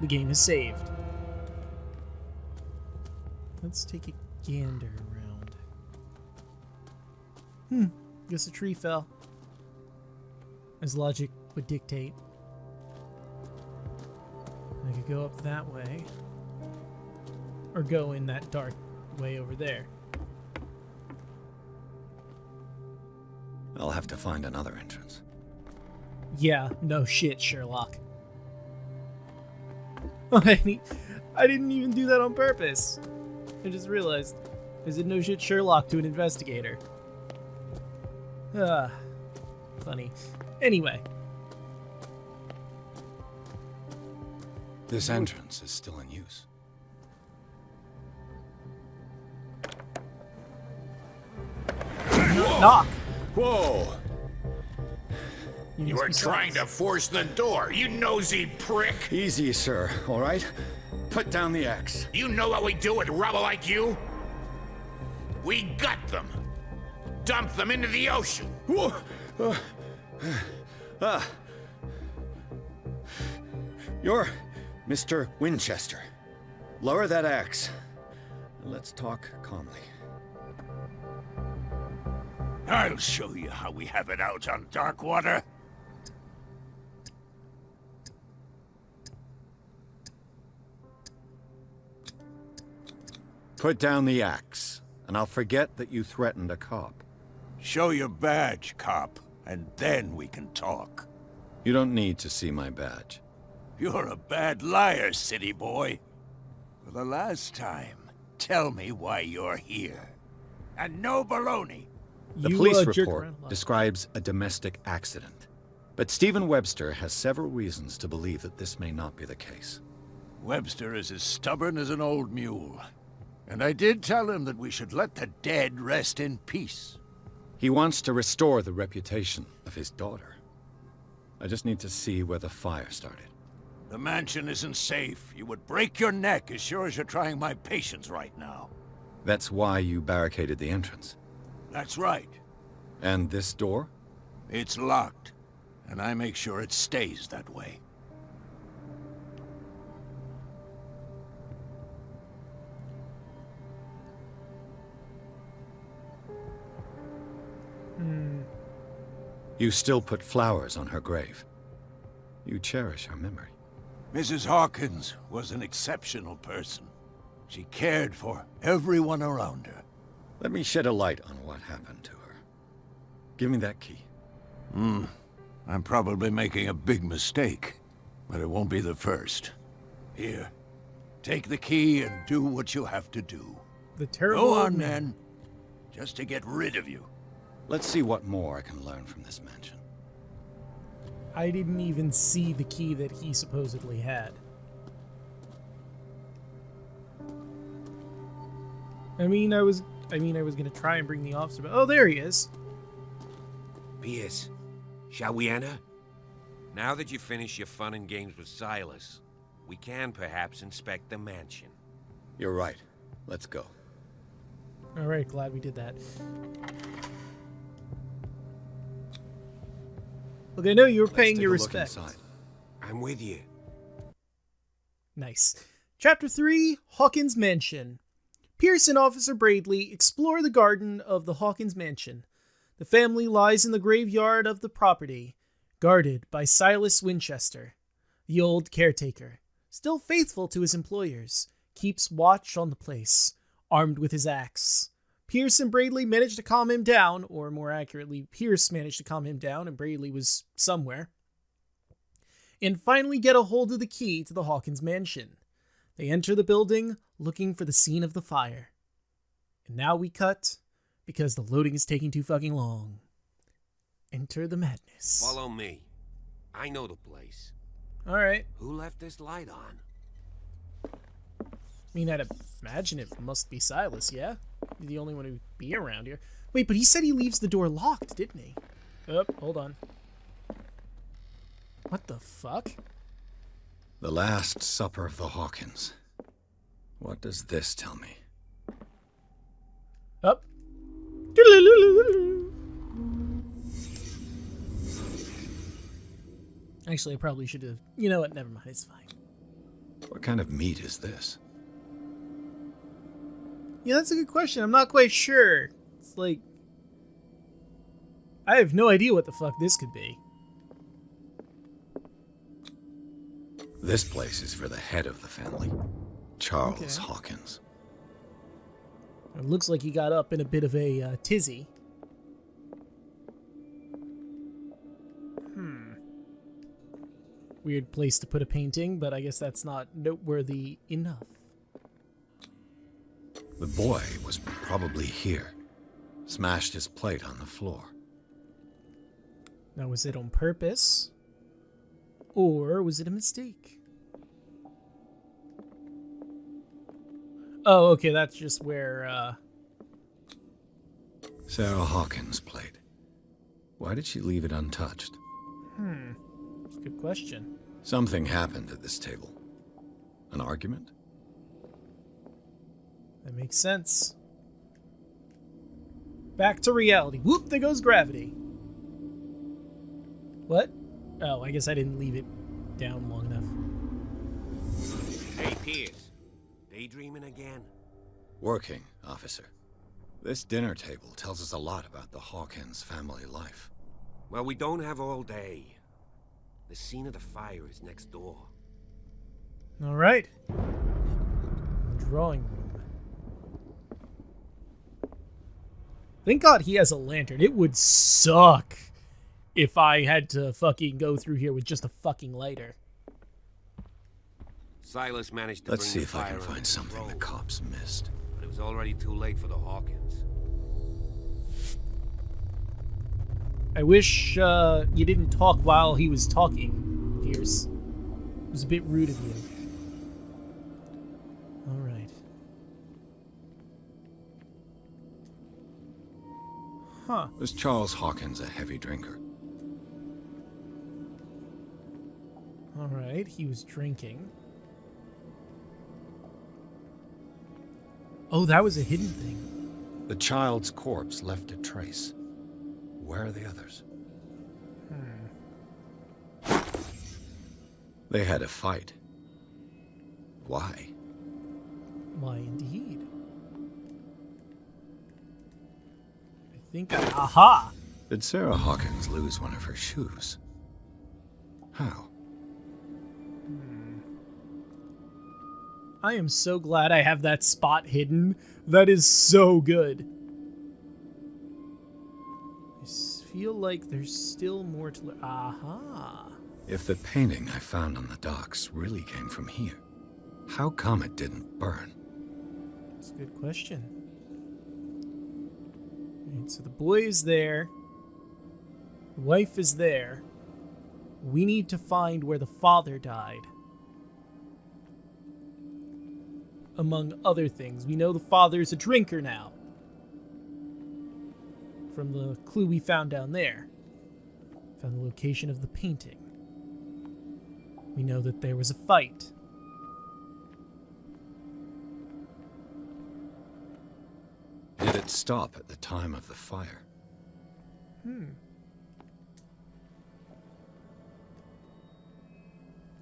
The game is saved. Let's take a gander around. Guess a tree fell. As logic would dictate. I could go up that way. Or go in that dark way over there. I'll have to find another entrance. Yeah, no shit, Sherlock. I didn't even do that on purpose. I just realized. I said no shit Sherlock to an investigator. Funny. Anyway. This entrance is still in use. Knock! Whoa! You were trying to force the door, you nosy prick! Easy, sir, all right? Put down the axe. You know what we do with rubble like you? We gut them. Dump them into the ocean. Whoa. You're Mr. Winchester. Lower that axe. Let's talk calmly. I'll show you how we have it out on Darkwater. Put down the axe, and I'll forget that you threatened a cop. Show your badge, cop, and then we can talk. You don't need to see my badge. You're a bad liar, city boy. For the last time, tell me why you're here. And no baloney. The police report describes a domestic accident. But Stephen Webster has several reasons to believe that this may not be the case. Webster is as stubborn as an old mule. And I did tell him that we should let the dead rest in peace. He wants to restore the reputation of his daughter. I just need to see where the fire started. The mansion isn't safe. You would break your neck as sure as you're trying my patience right now. That's why you barricaded the entrance. That's right. And this door? It's locked, and I make sure it stays that way. You still put flowers on her grave. You cherish her memory. Mrs. Hawkins was an exceptional person. She cared for everyone around her. Let me shed a light on what happened to her. Give me that key. I'm probably making a big mistake, but it won't be the first. Here, take the key and do what you have to do. The terrible Go old on, man. men. Just to get rid of you. Let's see what more I can learn from this mansion. I didn't even see the key that he supposedly had. I mean, I was gonna try and bring the officer, but oh, there he is. Pierce, shall we enter? Now that you've finished your fun and games with Silas, we can perhaps inspect the mansion. You're right. Let's go. All right, glad we did that. Look, I know you were paying your respects. I'm with you. Nice. Chapter 3, Hawkins Mansion. Pierce and Officer Bradley explore the garden of the Hawkins Mansion. The family lies in the graveyard of the property, guarded by Silas Winchester. The old caretaker, still faithful to his employers, keeps watch on the place, armed with his axe. Pierce and Bradley managed to calm him down, or more accurately, Pierce managed to calm him down and Bradley was somewhere, and finally get a hold of the key to the Hawkins Mansion. They enter the building, looking for the scene of the fire. And now we cut, because the loading is taking too fucking long. Enter the madness. Follow me. I know the place. Alright. Who left this light on? I mean, I'd imagine it must be Silas, yeah? He's the only one who'd be around here. Wait, but he said he leaves the door locked, didn't he? Oh, hold on. What the fuck? The Last Supper of the Hawkins. What does this tell me? Up. Actually, I probably should have... You know what? Never mind. It's fine. What kind of meat is this? Yeah, that's a good question. I'm not quite sure. It's like, I have no idea what the fuck this could be. This place is for the head of the family, Charles Hawkins. It looks like he got up in a bit of a tizzy. Weird place to put a painting, but I guess that's not noteworthy enough. The boy was probably here. Smashed his plate on the floor. Now, was it on purpose? Or was it a mistake? Oh, okay, that's just where, Sarah Hawkins' plate. Why did she leave it untouched? That's a good question. Something happened at this table. An argument? That makes sense. Back to reality. Whoop, there goes gravity. What? Oh, I guess I didn't leave it down long enough. Hey, Pierce. Daydreaming again? Working, officer. This dinner table tells us a lot about the Hawkins family life. Well, we don't have all day. The scene of the fire is next door. All right. The drawing room. Thank God he has a lantern. It would suck if I had to fucking go through here with just a fucking lighter. Silas managed to Let's bring see the if I can fire find under something the control, cops missed. but it was already too late for the Hawkins. I wish you didn't talk while he was talking, Pierce. It was a bit rude of you. All right. Huh. Was Charles Hawkins a heavy drinker? All right, he was drinking. Oh, that was a hidden thing. The child's corpse left a trace. Where are the others? They had a fight. Why? Why, indeed. I think aha! Did Sarah Hawkins lose one of her shoes? How? I am so glad I have that spot hidden. That is so good. I feel like there's still more to learn. Aha! If the painting I found on the docks really came from here, how come it didn't burn? That's a good question. Alright, so the boy is there. The wife is there. We need to find where the father died. Among other things. We know the father's a drinker now. From the clue we found down there. Found the location of the painting. We know that there was a fight. Did it stop at the time of the fire?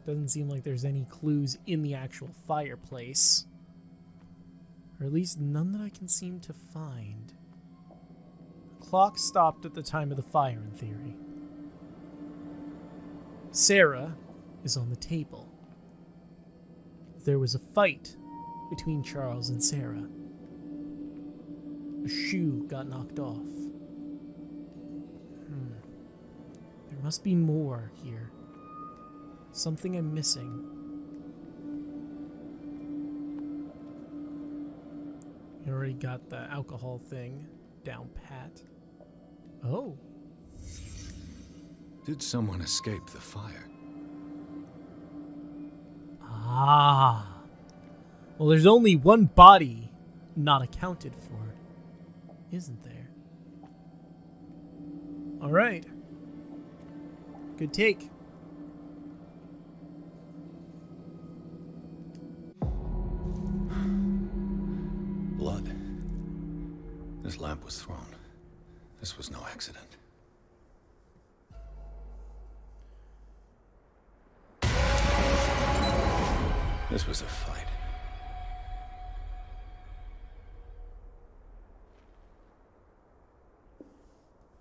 Doesn't seem like there's any clues in the actual fireplace. Or at least none that I can seem to find. The clock stopped at the time of the fire, in theory. Sarah is on the table. There was a fight between Charles and Sarah. A shoe got knocked off. There must be more here. Something I'm missing. I already got the alcohol thing down pat. Oh. Did someone escape the fire? Ah. Well, there's only one body not accounted for, isn't there? All right. Good take. Blood. This lamp was thrown. This was no accident. This was a fight.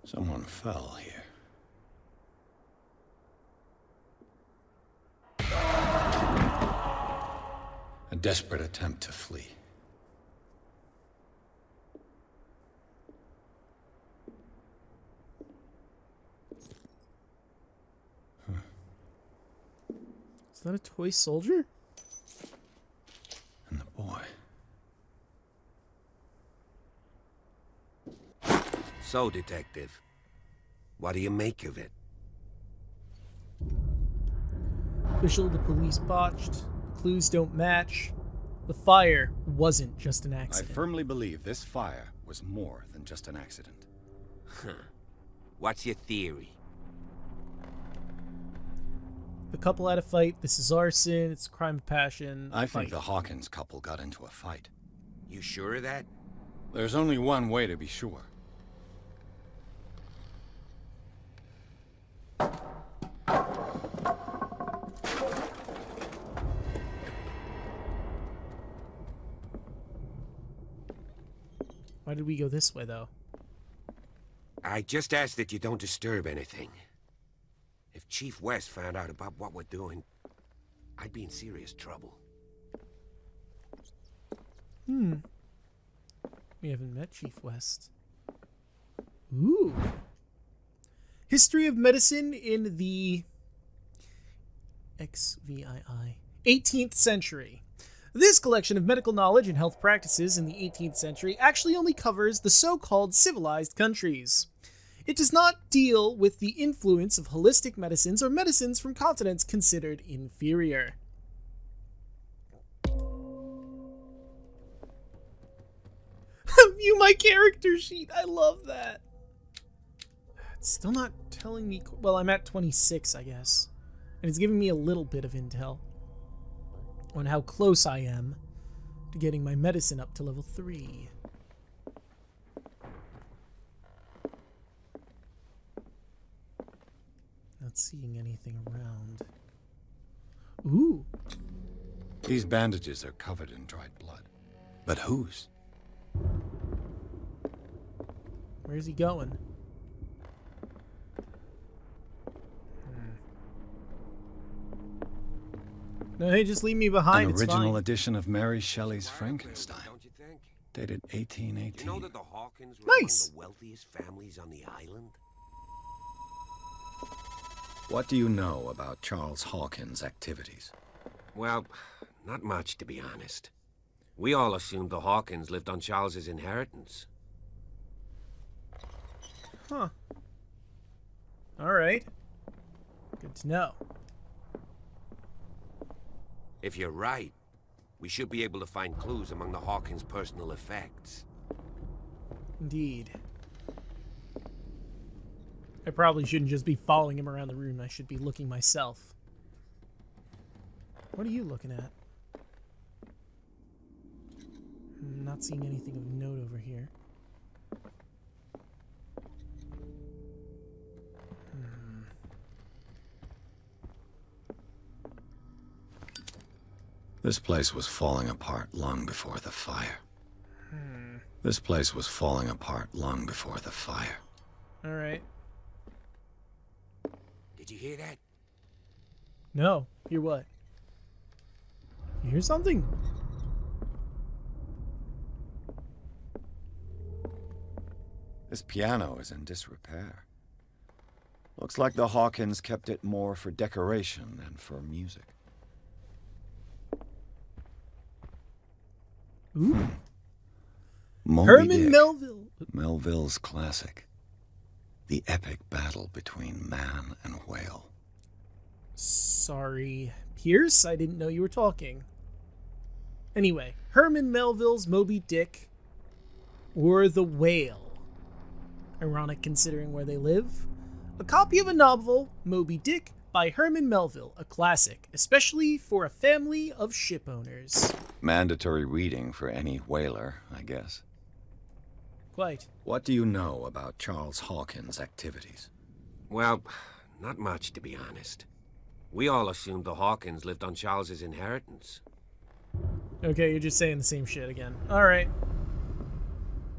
Someone fell here. A desperate attempt to flee. Is that a toy soldier? And the boy. So, Detective, what do you make of it? Official, the police botched. Clues don't match. The fire wasn't just an I accident. firmly believe this fire was more than just an accident. Huh. What's your theory? The couple had a fight. This is arson. It's a crime of passion. I Fight. think the Hawkins couple got into a fight. You sure of that? There's only one way to be sure. Why did we go this way, though? I just ask that you don't disturb anything. If Chief West found out about what we're doing, I'd be in serious trouble. We haven't met Chief West. Ooh. History of medicine in the XVII 18th century. This collection of medical knowledge and health practices in the 18th century actually only covers the so-called civilized countries. It does not deal with the influence of holistic medicines or medicines from continents considered inferior. View my character sheet. I love that. It's still not telling me... Well, I'm at 26, I guess. And it's giving me a little bit of intel on how close I am to getting my medicine up to level 3. Not seeing anything around. Ooh. These bandages are covered in dried blood. But whose? Where's he going? No, hey, just leave me behind. An It's original fine. edition of Mary Shelley's Frankenstein, Don't you think? dated You 1818. know that the Hawkins were Nice. among the wealthiest families on the island? What do you know about Charles Hawkins' activities? Well, not much, to be honest. We all assumed the Hawkins lived on Charles's inheritance. Huh. Alright. Good to know. If you're right, we should be able to find clues among the Hawkins' personal effects. Indeed. I probably shouldn't just be following him around the room. I should be looking myself. What are you looking at? I'm not seeing anything of note over here. This place was falling apart long before the fire. This place was falling apart long before the fire. Alright. Did you hear that? No. Hear what? You hear something? This piano is in disrepair. Looks like the Hawkins kept it more for decoration than for music. Ooh. Moby Herman Dick, Melville. Melville's classic. The epic battle between man and whale. Sorry, Pierce. I didn't know you were talking. Anyway, Herman Melville's Moby Dick or The Whale. Ironic considering where they live. A copy of a novel, Moby Dick, by Herman Melville, a classic, especially for a family of ship owners. Mandatory reading for any whaler, I guess. Quite. What do you know about Charles Hawkins' activities? Well, not much, to be honest. We all assumed the Hawkins lived on Charles's inheritance. Okay, you're just saying the same shit again. Alright.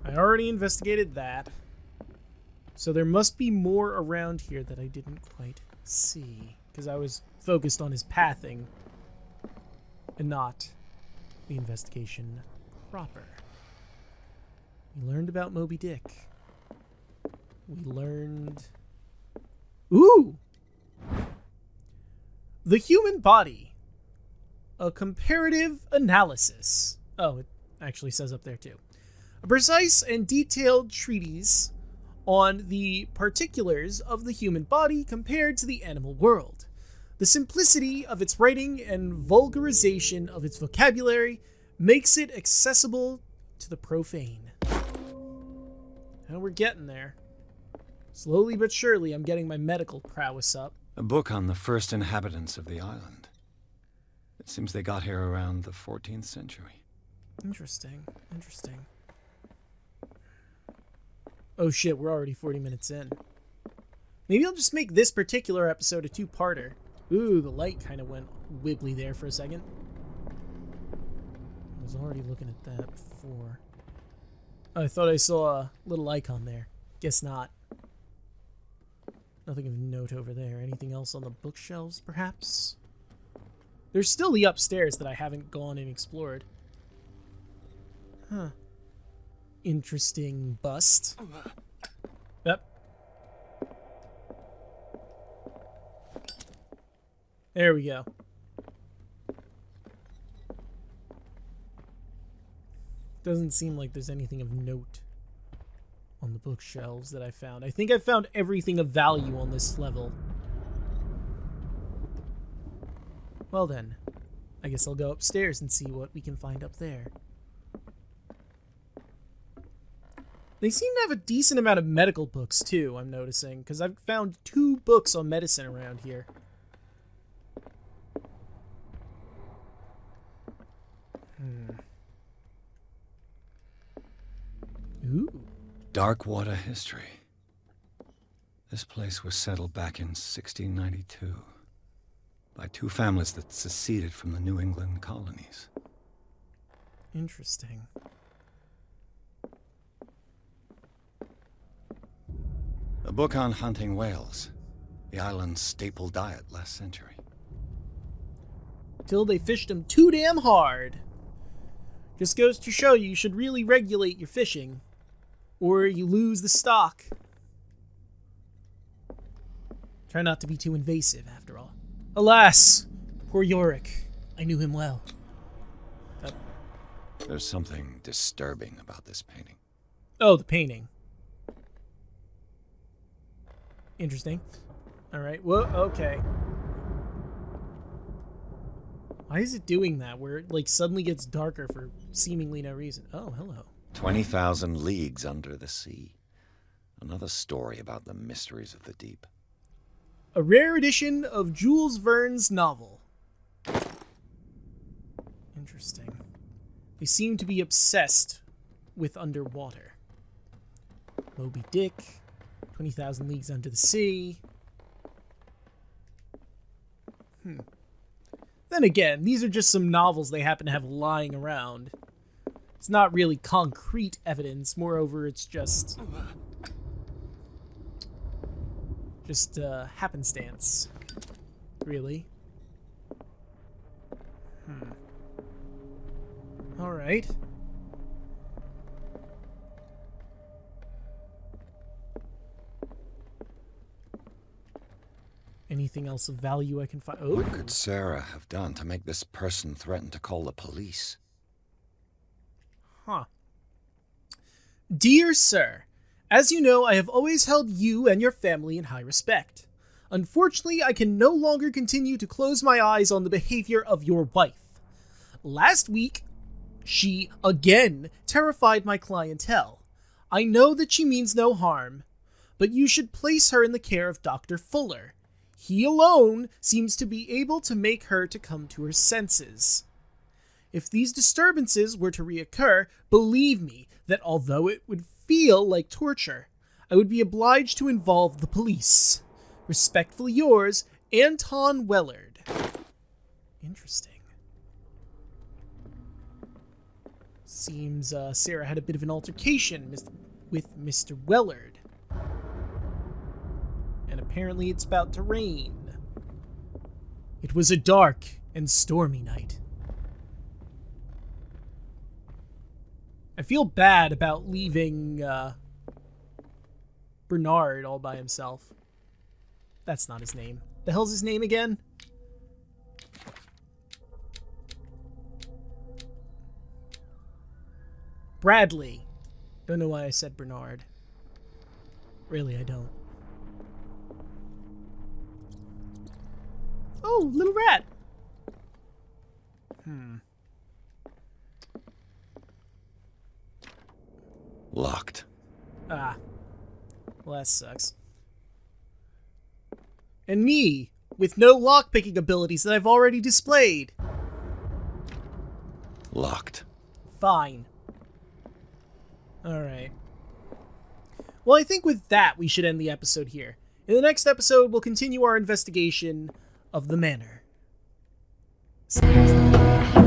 I already investigated that. So there must be more around here that I didn't quite see. Because I was focused on his pathing. And not the investigation proper. We learned about Moby Dick. We learned... Ooh! The human body. A comparative analysis. Oh, it actually says up there too. A precise and detailed treatise on the particulars of the human body compared to the animal world. The simplicity of its writing and vulgarization of its vocabulary makes it accessible to the profane. And we're getting there. Slowly but surely, I'm getting my medical prowess up. A book on the first inhabitants of the island. It seems they got here around the 14th century. Interesting. Interesting. Oh shit, we're already 40 minutes in. Maybe I'll just make this particular episode a two-parter. Ooh, the light kind of went wibbly there for a second. I was already looking at that before. I thought I saw a little icon there. Guess not. Nothing of note over there. Anything else on the bookshelves, perhaps? There's still the upstairs that I haven't gone and explored. Huh. Interesting bust. Yep. There we go. Doesn't seem like there's anything of note on the bookshelves that I found. I think I found everything of value on this level. Well then, I guess I'll go upstairs and see what we can find up there. They seem to have a decent amount of medical books too, I'm noticing, because I've found 2 books on medicine around here. Ooh. Darkwater history. This place was settled back in 1692 by 2 families that seceded from the New England colonies. Interesting. A book on hunting whales, the island's staple diet last century. Till they fished them too damn hard. Just goes to show you should really regulate your fishing, or you lose the stock. Try not to be too invasive, after all. Alas, poor Yorick. I knew him well. There's something disturbing about this painting. Oh, the painting. Interesting. Alright, well, okay. Why is it doing that, where it, like, suddenly gets darker for seemingly no reason? Oh, hello. 20,000 leagues under the sea. Another story about the mysteries of the deep. A rare edition of Jules Verne's novel. Interesting. They seem to be obsessed with underwater. Moby Dick, 20,000 Leagues Under the Sea. Then again, these are just some novels they happen to have lying around. It's not really concrete evidence. Moreover, it's just happenstance, really. All right. Anything else of value I can find? Oh. What could Sarah have done to make this person threaten to call the police? Huh. Dear Sir, as you know, I have always held you and your family in high respect. Unfortunately, I can no longer continue to close my eyes on the behavior of your wife. Last week, she again terrified my clientele. I know that she means no harm, but you should place her in the care of Dr. Fuller. He alone seems to be able to make her to come to her senses. If these disturbances were to reoccur, believe me that although it would feel like torture, I would be obliged to involve the police. Respectfully yours, Anton Wellard. Interesting. Seems Sarah had a bit of an altercation with Mr. Wellard. And apparently it's about to rain. It was a dark and stormy night. I feel bad about leaving Bernard all by himself. That's not his name. The hell's his name again? Bradley. Don't know why I said Bernard. Really, I don't. Oh, little rat. Locked. Ah. Well, that sucks. And me, with no lockpicking abilities that I've already displayed. Locked. Fine. Alright. Well, I think with that, we should end the episode here. In the next episode, we'll continue our investigation of the manor. See you guys later.